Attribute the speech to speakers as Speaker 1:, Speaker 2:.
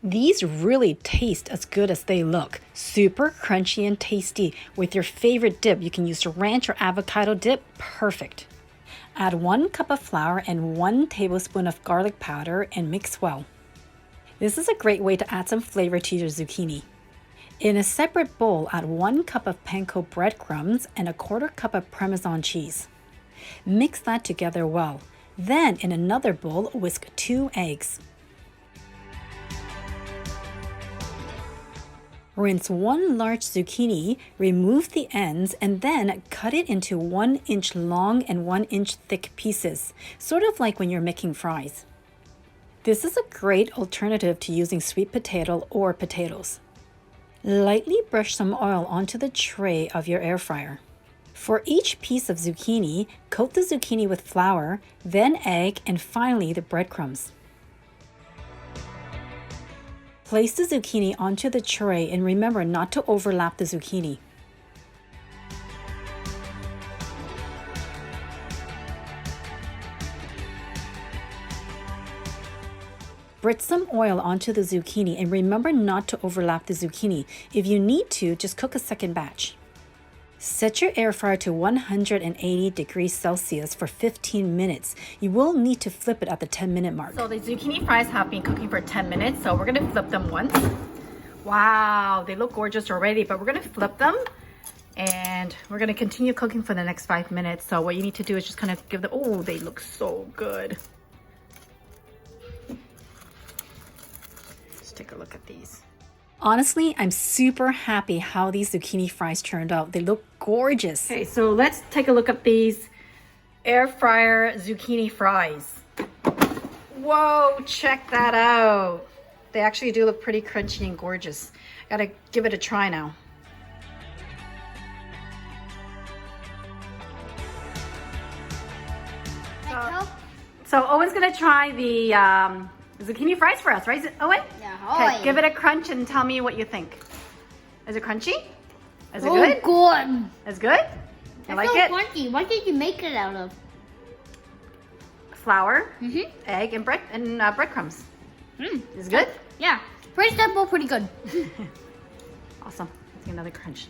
Speaker 1: These really taste as good as they look. Super crunchy and tasty. With your favorite dip, you can use ranch or avocado dip. Perfect. Add 1 cup of flour and 1 tablespoon of garlic powder and mix well. This is a great way to add some flavor to your zucchini. In a separate bowl, add 1 cup of panko breadcrumbs and a 1/4 cup of Parmesan cheese. Mix that together well. Then, in another bowl, whisk 2 eggs. Rinse 1 large zucchini, remove the ends, and then cut it into 1 inch long and 1 inch thick pieces, sort of like when you're making fries. This is a great alternative to using sweet potato or potatoes. Lightly brush some oil onto the tray of your air fryer. For each piece of zucchini, coat the zucchini with flour, then egg, and finally the breadcrumbs. Place the zucchini onto the tray and remember not to overlap the zucchini. Spritz some oil onto the zucchini and remember not to overlap the zucchini. If you need to, just cook a second batch. Set your air fryer to 180 degrees Celsius for 15 minutes. You will need to flip it at the 10-minute mark. So the zucchini fries have been cooking for 10 minutes, so we're gonna flip them once. Wow, they look gorgeous already, but we're gonna flip them and we're gonna continue cooking for the next 5 minutes. So what you need to do is just kind of give them, oh, they look so good. Let's take a look at these. Honestly, I'm super happy how these zucchini fries turned out. They look gorgeous. Okay, so let's take a look at these air fryer zucchini fries. Whoa, check that out. They actually do look pretty crunchy and gorgeous. Gotta give it a try now. So Owen's gonna try the zucchini fries for us, right, Owen?
Speaker 2: Yeah.
Speaker 1: Okay, give it a crunch and tell me what you think. Is it crunchy? Is it
Speaker 2: good? Good.
Speaker 1: It's good? You like it?
Speaker 2: Crunchy. What did you make it out of?
Speaker 1: Flour, egg, and breadcrumbs. Is it good?
Speaker 2: Yeah. Pretty simple, pretty good.
Speaker 1: Awesome. Let's get another crunch.